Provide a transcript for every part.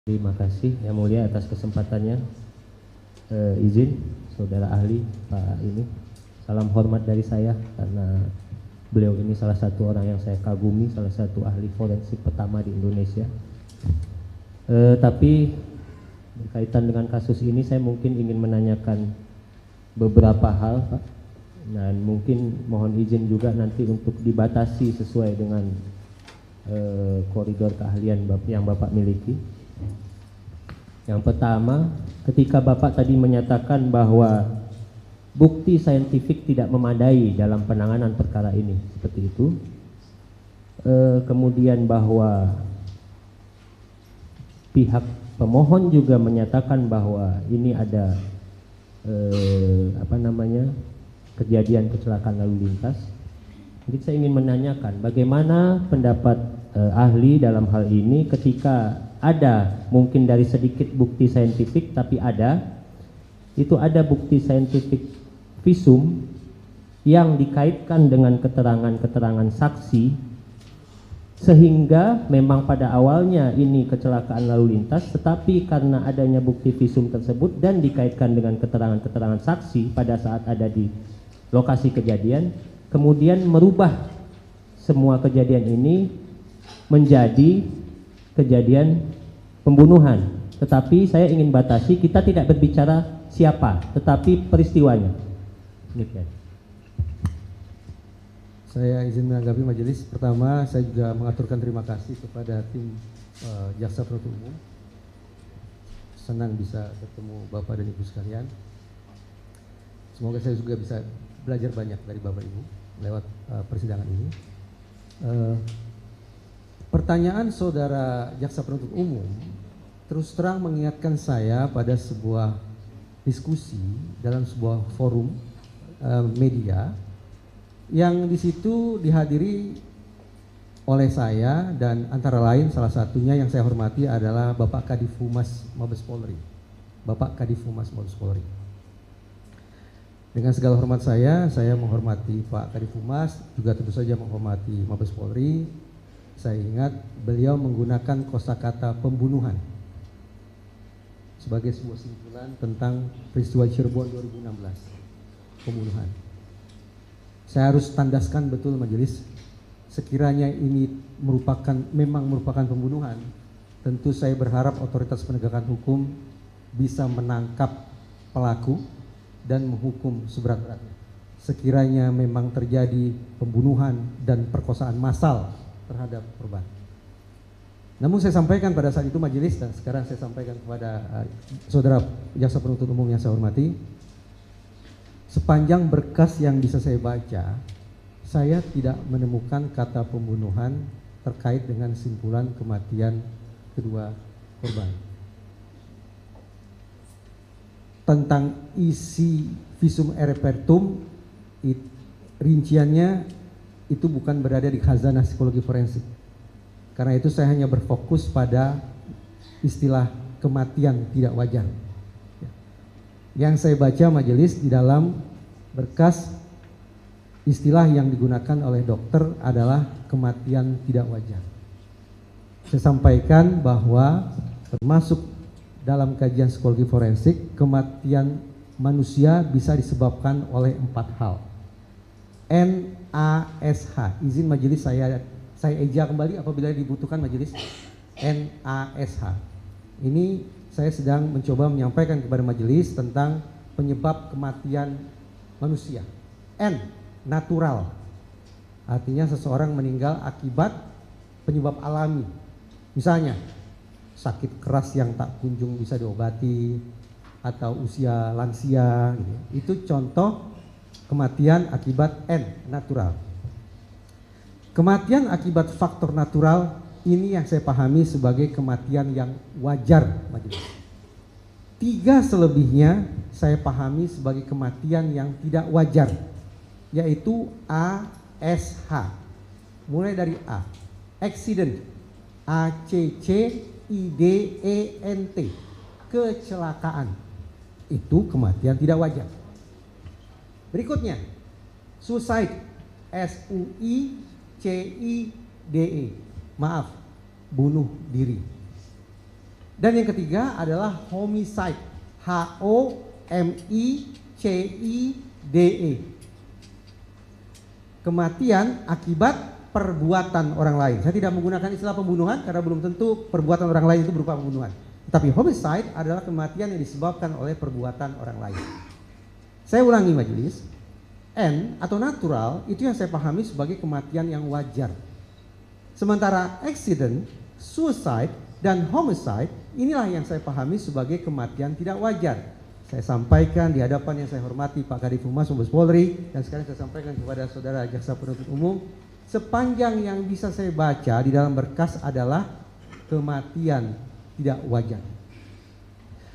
Terima kasih Yang Mulia atas kesempatannya. Izin Saudara Ahli Pak ini, salam hormat dari saya karena beliau ini salah satu orang yang saya kagumi, salah satu ahli forensik pertama di Indonesia. Tapi berkaitan dengan kasus ini saya mungkin ingin menanyakan beberapa hal, Pak, dan mungkin mohon izin juga nanti untuk dibatasi sesuai dengan koridor keahlian yang Bapak miliki. Yang pertama, ketika Bapak tadi menyatakan bahwa bukti saintifik tidak memadai dalam penanganan perkara ini, seperti itu. Kemudian bahwa pihak pemohon juga menyatakan bahwa ini ada kejadian kecelakaan lalu lintas. Jadi saya ingin menanyakan bagaimana pendapat ahli dalam hal ini ketika ada mungkin dari sedikit bukti saintifik, tapi ada bukti saintifik visum yang dikaitkan dengan keterangan-keterangan saksi, sehingga memang pada awalnya ini kecelakaan lalu lintas, tetapi karena adanya bukti visum tersebut dan dikaitkan dengan keterangan-keterangan saksi pada saat ada di lokasi kejadian, kemudian merubah semua kejadian ini menjadi kejadian pembunuhan. Tetapi saya ingin batasi, kita tidak berbicara siapa, tetapi peristiwanya. Demikian. Saya izin menanggapi majelis. Pertama, saya juga mengaturkan terima kasih kepada tim Jaksa Penuntut Umum. Senang bisa bertemu Bapak dan Ibu sekalian. Semoga saya juga bisa belajar banyak dari Bapak Ibu lewat persidangan ini. Pertanyaan saudara Jaksa Penuntut Umum terus terang mengingatkan saya pada sebuah diskusi dalam sebuah forum media yang di situ dihadiri oleh saya, dan antara lain salah satunya yang saya hormati adalah Bapak Kadif Humas Mabes Polri. Bapak Kadif Humas Mabes Polri. Dengan segala hormat saya menghormati Pak Kadif Humas, juga tentu saja menghormati Mabes Polri. Saya ingat beliau menggunakan kosakata pembunuhan sebagai sebuah simpulan tentang peristiwa Cirebon 2016, pembunuhan. Saya harus tandaskan betul majelis, sekiranya ini memang merupakan pembunuhan, tentu saya berharap otoritas penegakan hukum bisa menangkap pelaku dan menghukum seberat-beratnya. Sekiranya memang terjadi pembunuhan dan perkosaan massal terhadap korban. Namun saya sampaikan pada saat itu majelis, dan sekarang saya sampaikan kepada saudara Jaksa Penuntut Umum yang saya hormati, sepanjang berkas yang bisa saya baca, saya tidak menemukan kata pembunuhan terkait dengan simpulan kematian kedua korban. Tentang isi visum et repertum, rinciannya itu bukan berada di khazanah psikologi forensik. Karena itu saya hanya berfokus pada istilah kematian tidak wajar. Yang saya baca majelis di dalam berkas, istilah yang digunakan oleh dokter adalah kematian tidak wajar. Saya sampaikan bahwa termasuk dalam kajian psikologi forensik, kematian manusia bisa disebabkan oleh 4 hal. NASH, izin majelis saya eja kembali apabila dibutuhkan majelis. NASH. Ini saya sedang mencoba menyampaikan kepada majelis tentang penyebab kematian manusia. N, natural. Artinya seseorang meninggal akibat penyebab alami. Misalnya sakit keras yang tak kunjung bisa diobati, atau usia lansia gitu. Itu contoh kematian akibat N, natural. Kematian akibat faktor natural ini yang saya pahami sebagai kematian yang wajar majelis. 3 selebihnya saya pahami sebagai kematian yang tidak wajar, yaitu ASH. Mulai dari A, accident, ACCIDENT, kecelakaan. Itu kematian tidak wajar. Berikutnya, suicide, SUICIDE, maaf, bunuh diri. Dan yang ketiga adalah homicide, HOMICIDE, kematian akibat perbuatan orang lain. Saya tidak menggunakan istilah pembunuhan karena belum tentu perbuatan orang lain itu berupa pembunuhan. Tapi homicide adalah kematian yang disebabkan oleh perbuatan orang lain. Saya ulangi majelis, N atau natural itu yang saya pahami sebagai kematian yang wajar. Sementara accident, suicide, dan homicide inilah yang saya pahami sebagai kematian tidak wajar. Saya sampaikan di hadapan yang saya hormati Pak Kadif Humas Mabes Polri, dan sekarang saya sampaikan kepada saudara jaksa penuntut umum, sepanjang yang bisa saya baca di dalam berkas adalah kematian tidak wajar.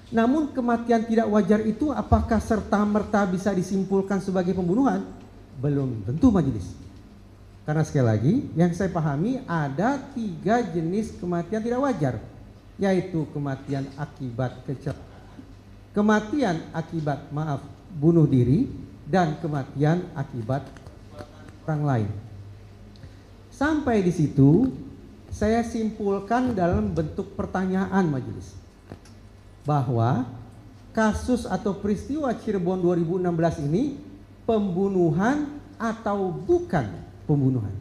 Namun kematian tidak wajar itu apakah serta-merta bisa disimpulkan sebagai pembunuhan? Belum tentu majelis. Karena sekali lagi yang saya pahami ada 3 jenis kematian tidak wajar, yaitu kematian akibat kecelakaan, kematian akibat bunuh diri, dan kematian akibat orang lain. Sampai di situ saya simpulkan dalam bentuk pertanyaan majelis, bahwa kasus atau peristiwa Cirebon 2016 ini pembunuhan atau bukan pembunuhan.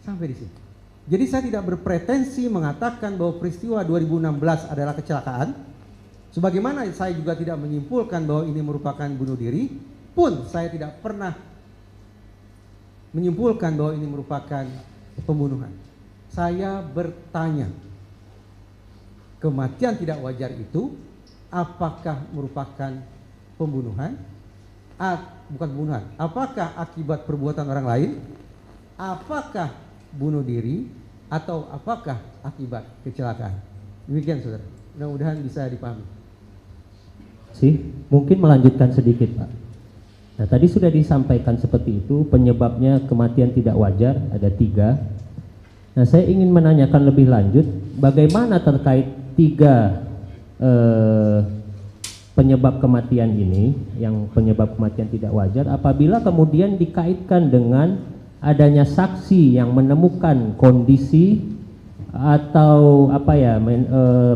Sampai di situ. Jadi saya tidak berpretensi mengatakan bahwa peristiwa 2016 adalah kecelakaan. Sebagaimana saya juga tidak menyimpulkan bahwa ini merupakan bunuh diri, pun saya tidak pernah menyimpulkan bahwa ini merupakan pembunuhan. Saya bertanya, kematian tidak wajar itu apakah merupakan pembunuhan? Bukan pembunuhan. Apakah akibat perbuatan orang lain? Apakah bunuh diri? Atau apakah akibat kecelakaan? Demikian saudara. Mudah-mudahan bisa dipahami. Mungkin melanjutkan sedikit Pak. Nah tadi sudah disampaikan seperti itu, penyebabnya kematian tidak wajar ada 3. Nah saya ingin menanyakan lebih lanjut, bagaimana terkait 3 penyebab kematian ini, yang penyebab kematian tidak wajar, apabila kemudian dikaitkan dengan adanya saksi yang menemukan kondisi atau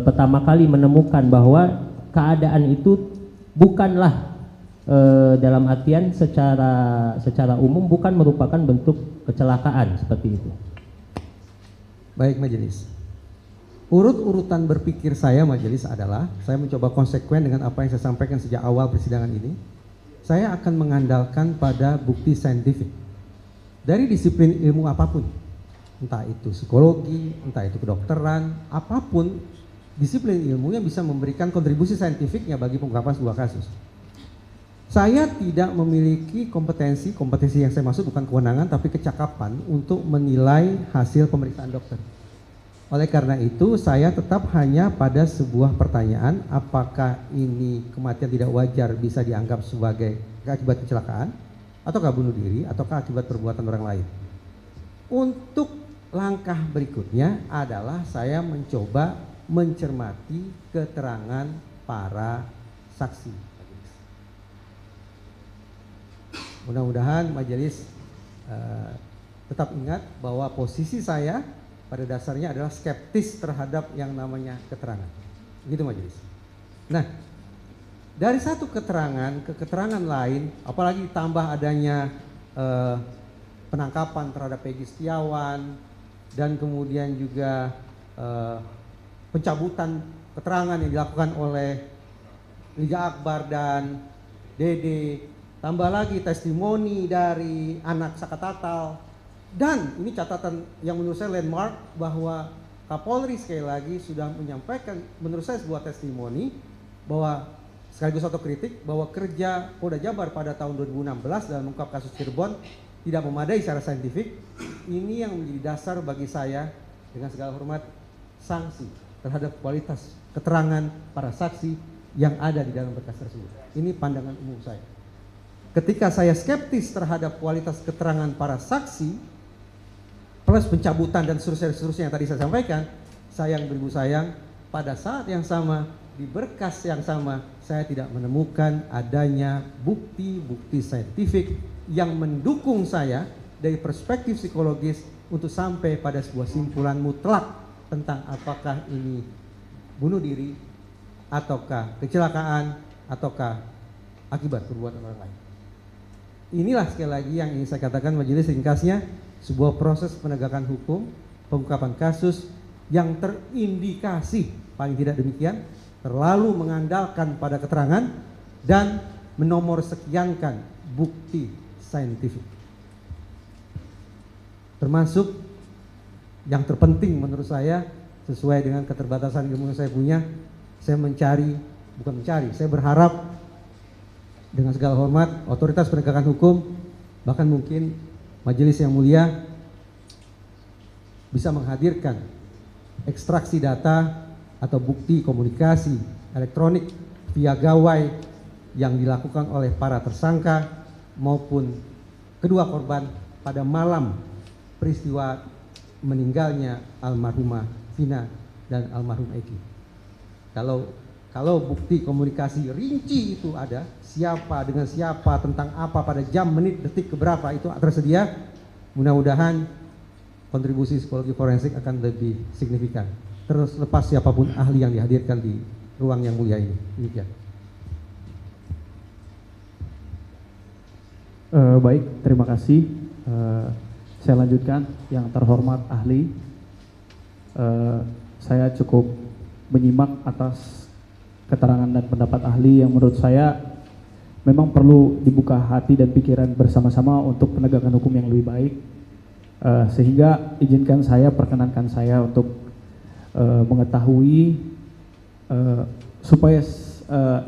pertama kali menemukan bahwa keadaan itu bukanlah dalam artian secara umum bukan merupakan bentuk kecelakaan seperti itu. Baik majelis. Urut-urutan berpikir saya majelis adalah, saya mencoba konsekuen dengan apa yang saya sampaikan sejak awal persidangan ini. Saya akan mengandalkan pada bukti saintifik dari disiplin ilmu apapun, entah itu psikologi, entah itu kedokteran, apapun disiplin ilmu yang bisa memberikan kontribusi saintifiknya bagi pengungkapan sebuah kasus. Saya tidak memiliki kompetensi yang saya maksud bukan kewenangan tapi kecakapan untuk menilai hasil pemeriksaan dokter. Oleh karena itu saya tetap hanya pada sebuah pertanyaan, apakah ini kematian tidak wajar bisa dianggap sebagai akibat kecelakaan, ataukah bunuh diri, ataukah akibat perbuatan orang lain. Untuk langkah berikutnya adalah saya mencoba mencermati keterangan para saksi. Mudah-mudahan majelis tetap ingat bahwa posisi saya pada dasarnya adalah skeptis terhadap yang namanya keterangan. Begitu majelis. Nah, dari satu keterangan ke keterangan lain, apalagi tambah adanya penangkapan terhadap Peggy Setiawan dan kemudian juga pencabutan keterangan yang dilakukan oleh Liga Akbar dan Dede, tambah lagi testimoni dari anak Sakatatal, dan ini catatan yang menurut saya landmark bahwa Kapolri sekali lagi sudah menyampaikan menurut saya sebuah testimoni bahwa sekaligus otokritik bahwa kerja Polda Jabar pada tahun 2016 dalam mengungkap kasus Cirebon tidak memadai secara saintifik. Ini yang menjadi dasar bagi saya dengan segala hormat sanksi terhadap kualitas keterangan para saksi yang ada di dalam berkas tersebut. Ini pandangan umum saya. Ketika saya skeptis terhadap kualitas keterangan para saksi plus pencabutan dan seterusnya yang tadi saya sampaikan, sayang beribu sayang, pada saat yang sama di berkas yang sama saya tidak menemukan adanya bukti-bukti saintifik yang mendukung saya dari perspektif psikologis untuk sampai pada sebuah simpulan mutlak tentang apakah ini bunuh diri ataukah kecelakaan, ataukah akibat perbuatan orang lain. Inilah sekali lagi yang ingin saya katakan majelis, ringkasnya sebuah proses penegakan hukum, pengungkapan kasus yang terindikasi paling tidak demikian terlalu mengandalkan pada keterangan dan menomor sekiankan bukti saintifik. Termasuk yang terpenting menurut saya, sesuai dengan keterbatasan ilmu yang saya punya, saya saya berharap dengan segala hormat otoritas penegakan hukum, bahkan mungkin majelis yang mulia bisa menghadirkan ekstraksi data atau bukti komunikasi elektronik via gawai yang dilakukan oleh para tersangka maupun kedua korban pada malam peristiwa meninggalnya almarhumah Vina dan almarhum Eki. Kalau bukti komunikasi rinci itu ada, siapa dengan siapa, tentang apa, pada jam, menit, detik keberapa itu tersedia, mudah-mudahan kontribusi psikologi forensik akan lebih signifikan. Terlepas siapapun ahli yang dihadirkan di ruang yang mulia ini. Demikian. Baik, terima kasih. Saya lanjutkan, yang terhormat ahli. Saya cukup menyimak atas keterangan dan pendapat ahli yang menurut saya memang perlu dibuka hati dan pikiran bersama-sama untuk penegakan hukum yang lebih baik. Sehingga izinkan saya, perkenankan saya untuk mengetahui supaya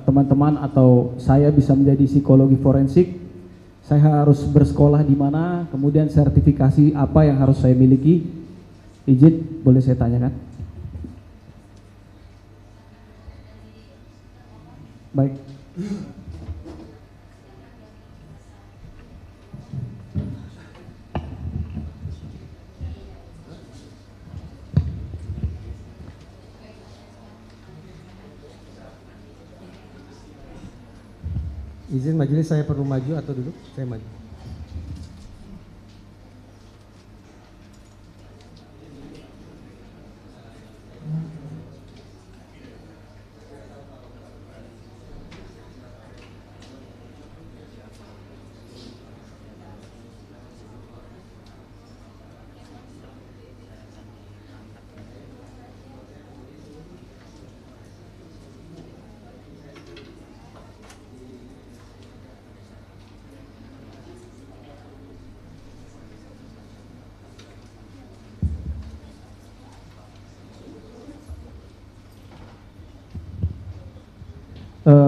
teman-teman atau saya bisa menjadi psikologi forensik, saya harus bersekolah di mana, kemudian sertifikasi apa yang harus saya miliki. Izin, boleh saya tanyakan? Baik. Izin majelis, saya perlu maju atau duduk? Saya maju.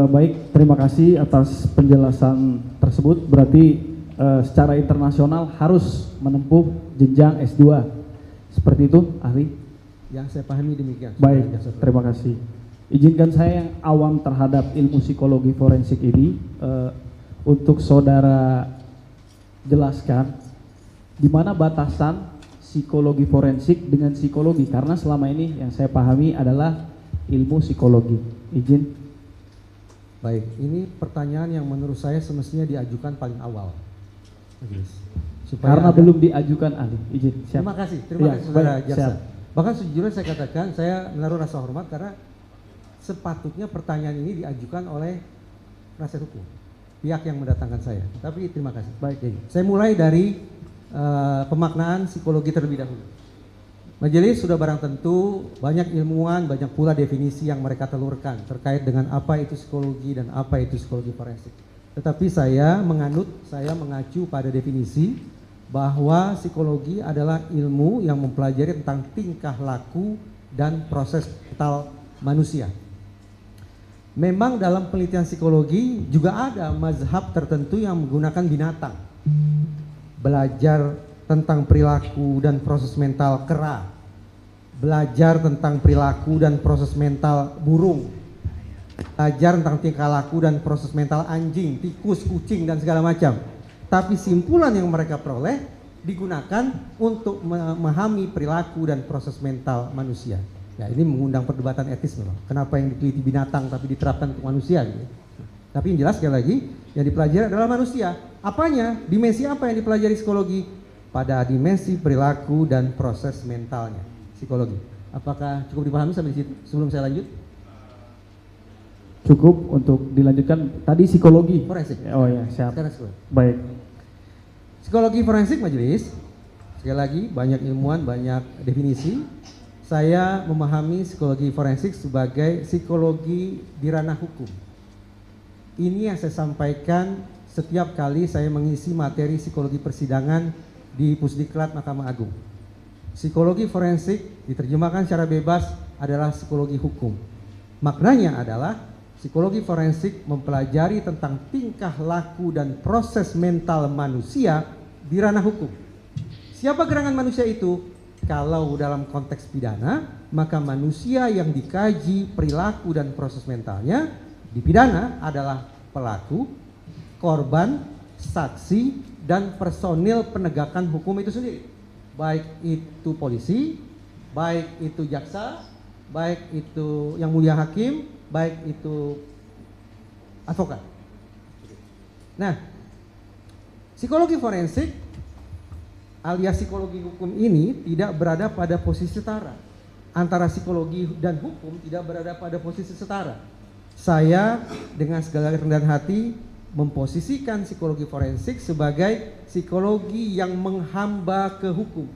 Baik, terima kasih atas penjelasan tersebut. Berarti secara internasional harus menempuh jenjang S2. Seperti itu, ahli? Yang saya pahami demikian. Baik, terima kasih. Izinkan saya yang awam terhadap ilmu psikologi forensik ini untuk saudara jelaskan di mana batasan psikologi forensik dengan psikologi, karena selama ini yang saya pahami adalah ilmu psikologi. Izin. Baik, ini pertanyaan yang menurut saya semestinya diajukan paling awal. Karena belum diajukan ahli. Izin. Siap. Terima kasih saudara jaksa. Siap. Bahkan sejujurnya saya katakan, saya menaruh rasa hormat karena sepatutnya pertanyaan ini diajukan oleh penasihat hukum, pihak yang mendatangkan saya. Tapi terima kasih. Baik. Saya mulai dari pemaknaan psikologi terlebih dahulu. Majelis sudah barang tentu banyak ilmuwan, banyak pula definisi yang mereka telurkan terkait dengan apa itu psikologi dan apa itu psikologi forensik. Tetapi saya mengacu pada definisi bahwa psikologi adalah ilmu yang mempelajari tentang tingkah laku dan proses mental manusia. Memang dalam penelitian psikologi juga ada mazhab tertentu yang menggunakan binatang. Belajar tentang perilaku dan proses mental kera, belajar tentang perilaku dan proses mental burung, belajar tentang tingkah laku dan proses mental anjing, tikus, kucing dan segala macam. Tapi simpulan yang mereka peroleh digunakan untuk memahami perilaku dan proses mental manusia. Ya, ini mengundang perdebatan etis memang. Kenapa yang diteliti binatang tapi diterapkan untuk manusia gitu. Tapi yang jelas sekali lagi yang dipelajari adalah manusia. Apanya? Dimensi apa yang dipelajari psikologi? Pada dimensi perilaku dan proses mentalnya, psikologi. Apakah cukup dipahami sampai di situ sebelum saya lanjut? cukup untuk dilanjutkan. Tadi psikologi. Forensik. Oh ya, siap. Sekarang psikologi. Baik. Psikologi forensik majelis, sekali lagi banyak ilmuwan, banyak definisi. Saya memahami psikologi forensik sebagai psikologi di ranah hukum. Ini yang saya sampaikan setiap kali saya mengisi materi psikologi persidangan di Pusdiklat Mahkamah Agung. Psikologi forensik diterjemahkan secara bebas adalah psikologi hukum. Maknanya adalah psikologi forensik mempelajari tentang tingkah laku dan proses mental manusia di ranah hukum. Siapa gerangan manusia itu? Kalau dalam konteks pidana, maka manusia yang dikaji perilaku dan proses mentalnya di pidana adalah pelaku, korban, saksi, dan personil penegakan hukum itu sendiri. Baik itu polisi, baik itu jaksa, baik itu yang mulia hakim, baik itu advokat. Nah, psikologi forensik alias psikologi hukum ini tidak berada pada posisi setara. Antara psikologi dan hukum tidak berada pada posisi setara. Saya dengan segala kerendahan hati memposisikan psikologi forensik sebagai psikologi yang menghamba ke hukum.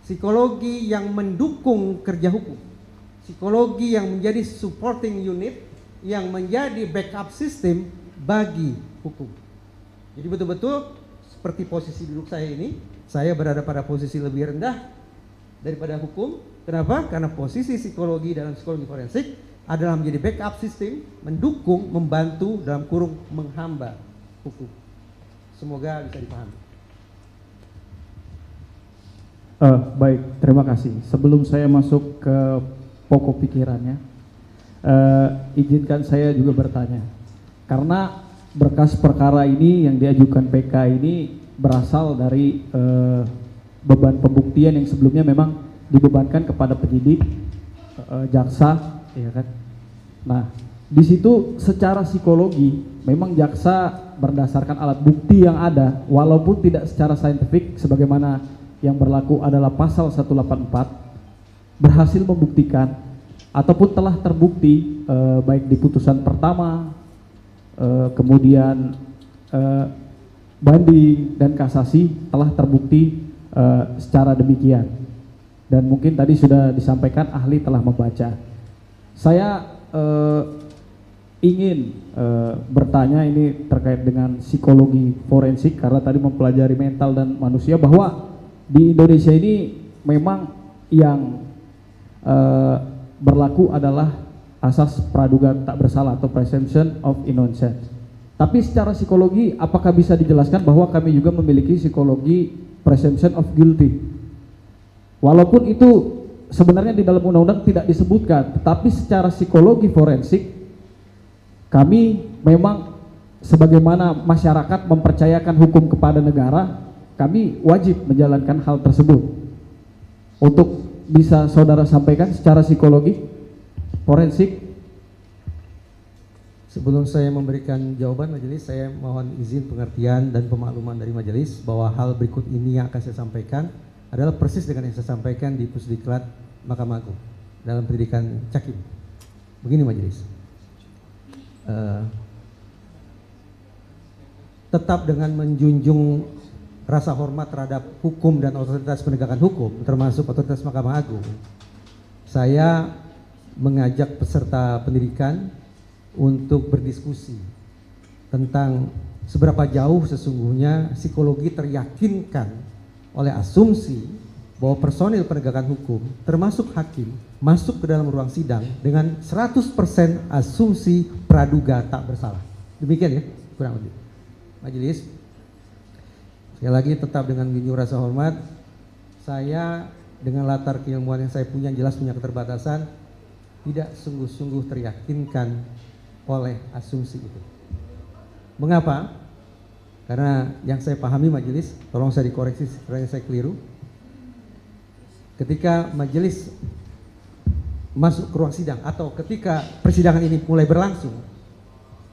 Psikologi yang mendukung kerja hukum. Psikologi yang menjadi supporting unit, yang menjadi backup system bagi hukum. Jadi betul-betul seperti posisi duduk saya ini, saya berada pada posisi lebih rendah daripada hukum. Kenapa? Karena posisi psikologi dalam psikologi forensik adalah menjadi backup system, mendukung, membantu, dalam kurung menghamba hukum. Semoga bisa dipahami. Baik, terima kasih. Sebelum saya masuk ke pokok pikirannya, izinkan saya juga bertanya. Karena berkas perkara ini yang diajukan PK ini berasal dari beban pembuktian yang sebelumnya memang dibebankan kepada penyidik, jaksa, ya kan. Nah, di situ secara psikologi memang jaksa berdasarkan alat bukti yang ada, walaupun tidak secara saintifik sebagaimana yang berlaku adalah pasal 184, berhasil membuktikan ataupun telah terbukti baik di putusan pertama, kemudian banding dan kasasi telah terbukti secara demikian. Dan mungkin tadi sudah disampaikan ahli telah membaca. Saya ingin bertanya ini terkait dengan psikologi forensik karena tadi mempelajari mental dan manusia, bahwa di Indonesia ini memang yang berlaku adalah asas praduga tak bersalah atau presumption of innocence. Tapi secara psikologi apakah bisa dijelaskan bahwa kami juga memiliki psikologi presumption of guilty? Walaupun itu sebenarnya di dalam undang-undang tidak disebutkan, tetapi secara psikologi forensik kami memang sebagaimana masyarakat mempercayakan hukum kepada negara, kami wajib menjalankan hal tersebut. Untuk bisa saudara sampaikan secara psikologi forensik. Sebelum saya memberikan jawaban majelis, saya mohon izin pengertian dan pemakluman dari majelis bahwa hal berikut ini yang akan saya sampaikan adalah persis dengan yang saya sampaikan di Pusdiklat Mahkamah Agung dalam pendidikan Cakim. Begini majelis, tetap dengan menjunjung rasa hormat terhadap hukum dan otoritas penegakan hukum, termasuk otoritas Mahkamah Agung, saya mengajak peserta pendidikan untuk berdiskusi tentang seberapa jauh sesungguhnya psikologi teryakinkan oleh asumsi bahwa personil penegakan hukum termasuk hakim masuk ke dalam ruang sidang dengan 100% asumsi praduga tak bersalah. Demikian ya kurang lebih. Majelis, sekali lagi tetap dengan junjung rasa hormat, saya dengan latar keilmuan yang saya punya jelas punya keterbatasan, tidak sungguh-sungguh teryakinkan oleh asumsi itu. Mengapa? Karena yang saya pahami majelis, tolong saya dikoreksi sekiranya saya keliru. Ketika majelis masuk ke ruang sidang atau ketika persidangan ini mulai berlangsung,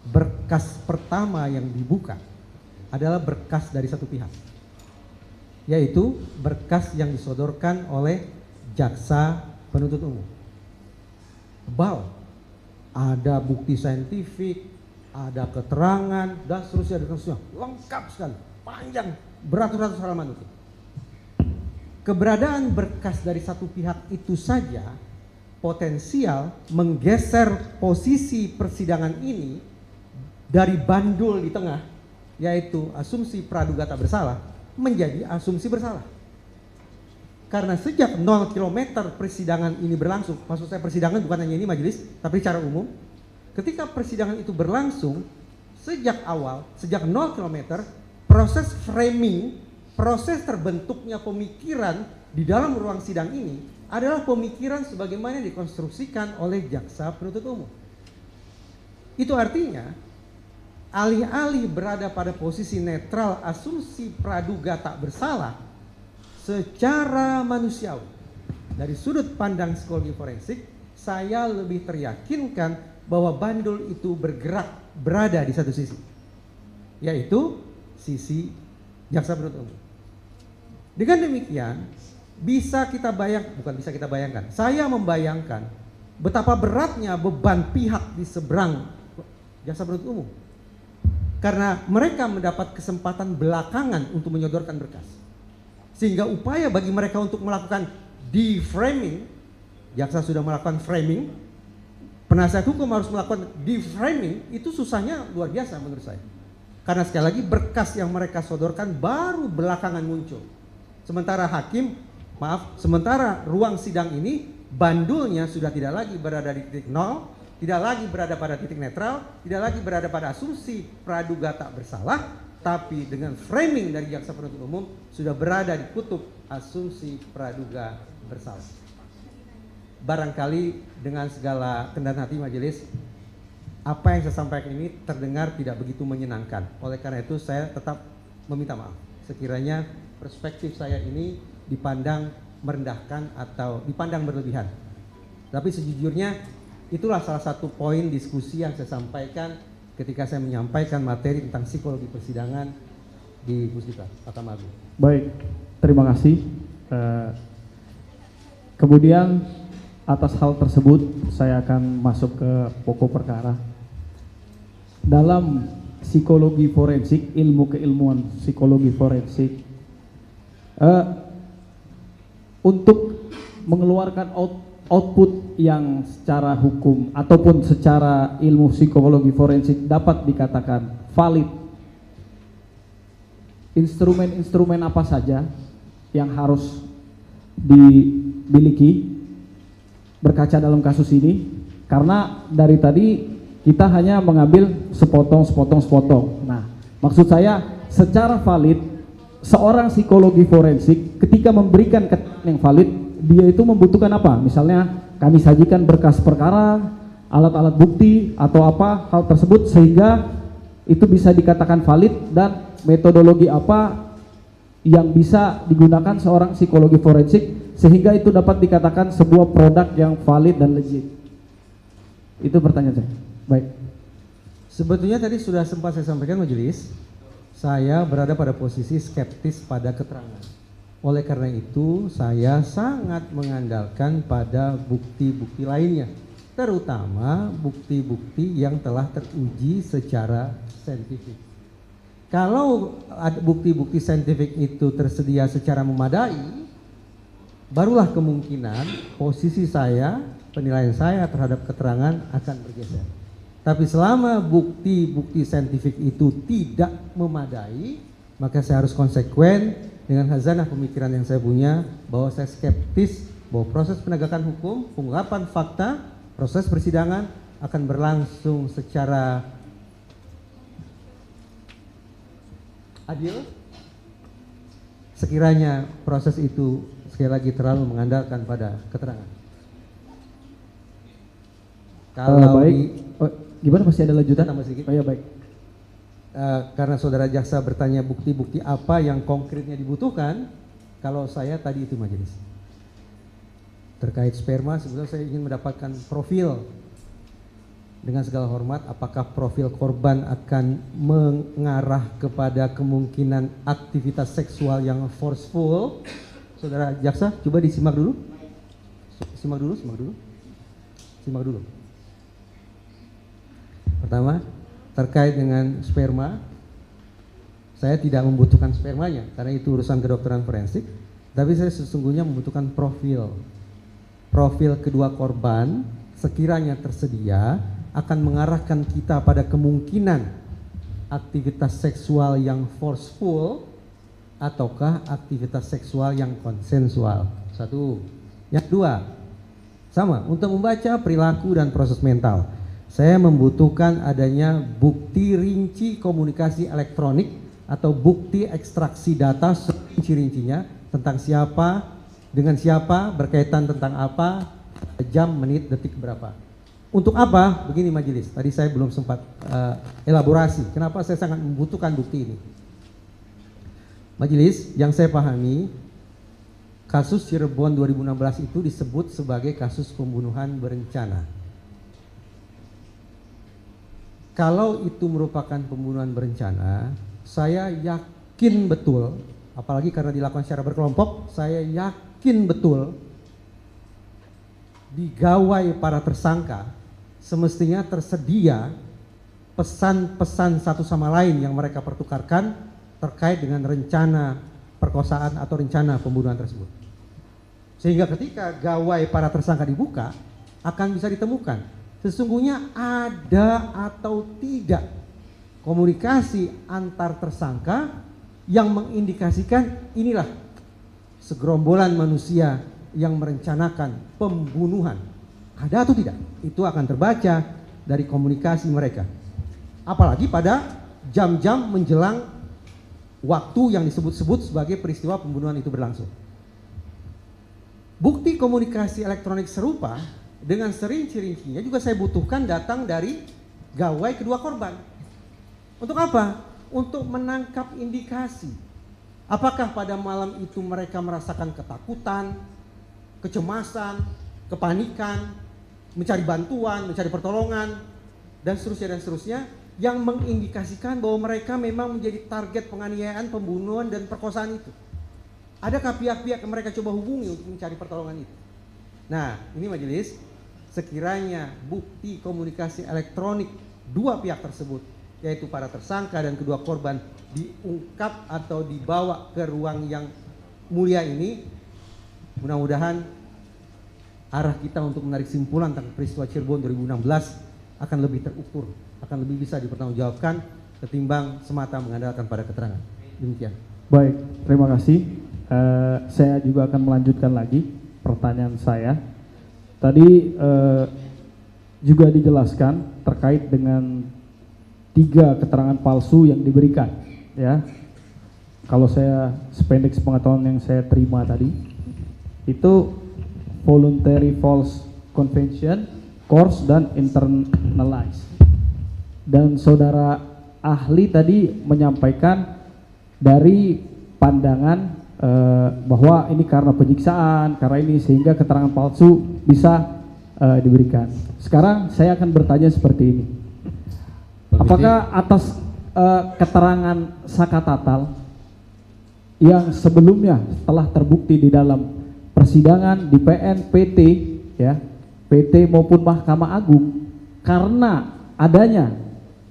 berkas pertama yang dibuka adalah berkas dari satu pihak, yaitu berkas yang disodorkan oleh jaksa penuntut umum. Tebal, ada bukti saintifik, ada keterangan, dan seterusnya, lengkap sekali, panjang, beratus-ratus halaman itu. Keberadaan berkas dari satu pihak itu saja potensial menggeser posisi persidangan ini dari bandul di tengah, yaitu asumsi praduga tak bersalah, menjadi asumsi bersalah. Karena sejak 0 km persidangan ini berlangsung, maksud saya persidangan bukan hanya ini majelis, tapi secara umum, ketika persidangan itu berlangsung, sejak awal, sejak 0 km, proses framing, proses terbentuknya pemikiran di dalam ruang sidang ini adalah pemikiran sebagaimana dikonstruksikan oleh jaksa penuntut umum. Itu artinya, alih-alih berada pada posisi netral asumsi praduga tak bersalah, secara manusiawi, dari sudut pandang psikologi forensik, saya lebih teryakinkan bahwa bandul itu berada di satu sisi, yaitu sisi jaksa penuntut umum. Dengan demikian, saya membayangkan betapa beratnya beban pihak di seberang jaksa penuntut umum, karena mereka mendapat kesempatan belakangan untuk menyodorkan berkas, sehingga upaya bagi mereka untuk melakukan deframing, jaksa sudah melakukan framing, penasihat hukum harus melakukan deframing, itu susahnya luar biasa menurut saya. Karena sekali lagi berkas yang mereka sodorkan baru belakangan muncul. Sementara ruang sidang ini bandulnya sudah tidak lagi berada di titik nol, tidak lagi berada pada titik netral, tidak lagi berada pada asumsi praduga tak bersalah, tapi dengan framing dari jaksa penuntut umum sudah berada di kutub asumsi praduga bersalah. Barangkali dengan segala kerendahan hati majelis, apa yang saya sampaikan ini terdengar tidak begitu menyenangkan. Oleh karena itu saya tetap meminta maaf sekiranya perspektif saya ini dipandang merendahkan atau dipandang berlebihan. Tapi sejujurnya itulah salah satu poin diskusi yang saya sampaikan ketika saya menyampaikan materi tentang psikologi persidangan di Puspita Mahkamah Agung. Baik, terima kasih. Kemudian atas hal tersebut saya akan masuk ke pokok perkara. Dalam psikologi forensik, ilmu keilmuan psikologi forensik, untuk mengeluarkan output yang secara hukum ataupun secara ilmu psikologi forensik dapat dikatakan valid, instrumen-instrumen apa saja yang harus dimiliki berkaca dalam kasus ini, karena dari tadi kita hanya mengambil sepotong. Nah, maksud saya secara valid, seorang psikologi forensik ketika memberikan keterangan yang valid, dia itu membutuhkan apa? Misalnya kami sajikan berkas perkara, alat-alat bukti atau apa hal tersebut sehingga itu bisa dikatakan valid, dan metodologi apa yang bisa digunakan seorang psikologi forensik sehingga itu dapat dikatakan sebuah produk yang valid dan legit. Itu pertanyaan saya. Baik. Sebetulnya tadi sudah sempat saya sampaikan majelis, saya berada pada posisi skeptis pada keterangan. Oleh karena itu saya sangat mengandalkan pada bukti-bukti lainnya, terutama bukti-bukti yang telah teruji secara saintifik. Kalau bukti-bukti saintifik itu tersedia secara memadai, barulah kemungkinan posisi saya, penilaian saya terhadap keterangan akan bergeser. Tapi selama bukti-bukti saintifik itu tidak memadai, maka saya harus konsekuen dengan khazanah pemikiran yang saya punya, bahwa saya skeptis bahwa proses penegakan hukum, pengungkapan fakta, proses persidangan akan berlangsung secara adil sekiranya proses itu sekali lagi terlalu mengandalkan pada keterangan. Kalau baik. Gimana, masih ada lanjutan? Tambah sedikit. Oh ya, baik. Karena saudara jaksa bertanya bukti-bukti apa yang konkretnya dibutuhkan, kalau saya tadi itu majelis terkait sperma, sebetulnya saya ingin mendapatkan profil. Dengan segala hormat, apakah profil korban akan mengarah kepada kemungkinan aktivitas seksual yang forceful? Saudara jaksa, coba disimak dulu. Simak dulu. Pertama, terkait dengan sperma, saya tidak membutuhkan spermanya karena itu urusan kedokteran forensik, tapi saya sesungguhnya membutuhkan profil kedua korban sekiranya tersedia akan mengarahkan kita pada kemungkinan aktivitas seksual yang forceful ataukah aktivitas seksual yang konsensual. Satu. Yang kedua, sama, untuk membaca perilaku dan proses mental, saya membutuhkan adanya bukti rinci komunikasi elektronik atau bukti ekstraksi data rinci-rincinya tentang siapa, dengan siapa, berkaitan tentang apa, jam, menit, detik berapa. Untuk apa? Begini majelis, tadi saya belum sempat elaborasi kenapa saya sangat membutuhkan bukti ini. Majelis, yang saya pahami, kasus Cirebon 2016 itu disebut sebagai kasus pembunuhan berencana. Kalau itu merupakan pembunuhan berencana, saya yakin betul, apalagi karena dilakukan secara berkelompok, saya yakin betul di gawai para tersangka semestinya tersedia pesan-pesan satu sama lain yang mereka pertukarkan terkait dengan rencana perkosaan atau rencana pembunuhan tersebut. Sehingga ketika gawai para tersangka dibuka, akan bisa ditemukan sesungguhnya ada atau tidak komunikasi antar tersangka yang mengindikasikan inilah segerombolan manusia yang merencanakan pembunuhan. Ada atau tidak? Itu akan terbaca dari komunikasi mereka. Apalagi pada jam-jam menjelang waktu yang disebut-sebut sebagai peristiwa pembunuhan itu berlangsung. Bukti komunikasi elektronik serupa dengan serinci-rincinya juga saya butuhkan datang dari gawai kedua korban. Untuk apa? Untuk menangkap indikasi. Apakah pada malam itu mereka merasakan ketakutan, kecemasan, kepanikan, mencari bantuan, mencari pertolongan, dan seterusnya yang mengindikasikan bahwa mereka memang menjadi target penganiayaan, pembunuhan, dan perkosaan itu. Adakah pihak-pihak yang mereka coba hubungi untuk mencari pertolongan itu? Nah, ini majelis, sekiranya bukti komunikasi elektronik dua pihak tersebut, yaitu para tersangka dan kedua korban, diungkap atau dibawa ke ruang yang mulia ini, mudah-mudahan arah kita untuk menarik simpulan tentang peristiwa Cirebon 2016 akan lebih terukur, akan lebih bisa dipertanggungjawabkan ketimbang semata mengandalkan pada keterangan. Demikian. Baik, terima kasih. Saya juga akan melanjutkan lagi pertanyaan saya. Tadi juga dijelaskan terkait dengan 3 keterangan palsu yang diberikan, ya. Kalau saya sependek sepengetahuan yang saya terima tadi, itu voluntary false confession, coerce, dan internalized. Dan saudara ahli tadi menyampaikan dari pandangan bahwa ini karena penyiksaan, karena ini sehingga keterangan palsu bisa diberikan. Sekarang saya akan bertanya seperti ini. Apakah atas keterangan Saka Tatal yang sebelumnya telah terbukti di dalam persidangan di PN, PT, ya, PT maupun Mahkamah Agung, karena adanya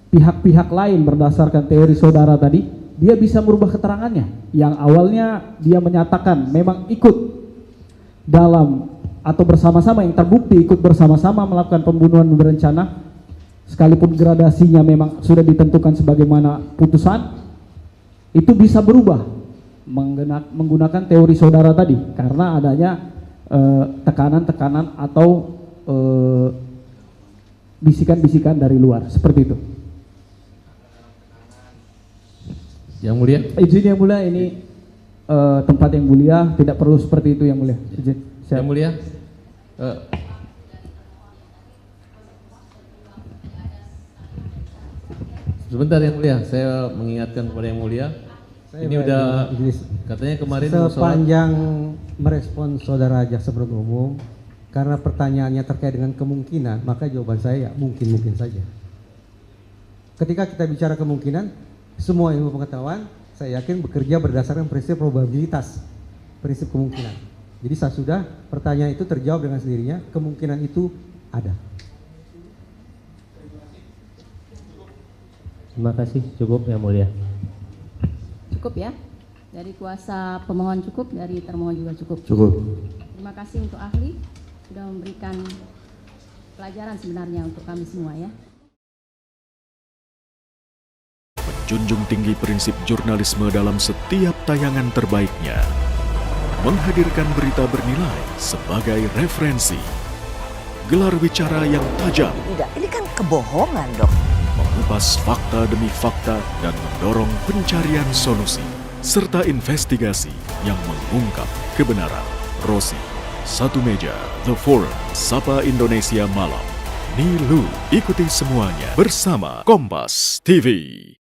pihak-pihak lain berdasarkan teori saudara tadi, dia bisa merubah keterangannya yang awalnya dia menyatakan memang ikut dalam atau bersama-sama, yang terbukti ikut bersama-sama melakukan pembunuhan berencana, sekalipun gradasinya memang sudah ditentukan sebagaimana putusan, itu bisa berubah menggunakan teori saudara tadi karena adanya tekanan-tekanan atau bisikan-bisikan dari luar, seperti itu. Yang mulia, izin yang mulia, ini tempat yang mulia, tidak perlu seperti itu yang mulia. Izin. Yang mulia, sebentar yang mulia, saya mengingatkan kepada yang mulia. Ini udah katanya kemarin sepanjang merespon saudara jaksa penuntut umum, karena pertanyaannya terkait dengan kemungkinan, maka jawaban saya mungkin saja. Ketika kita bicara kemungkinan, semua ilmu pengetahuan saya yakin bekerja berdasarkan prinsip probabilitas, prinsip kemungkinan. Jadi saat sudah pertanyaan itu terjawab dengan sendirinya, kemungkinan itu ada. Terima kasih, cukup Yang Mulia. Cukup ya? Dari kuasa pemohon cukup, dari termohon juga cukup. Cukup. Terima kasih untuk ahli sudah memberikan pelajaran sebenarnya untuk kami semua ya. Menjunjung tinggi prinsip jurnalisme dalam setiap tayangan terbaiknya. Menghadirkan berita bernilai sebagai referensi. Gelar bicara yang tajam. Tidak, ini kan kebohongan dong. Mengupas fakta demi fakta dan mendorong pencarian solusi. Serta investigasi yang mengungkap kebenaran. Rosi, Satu Meja, The Forum, Sapa Indonesia Malam. Nilu, ikuti semuanya bersama Kompas TV.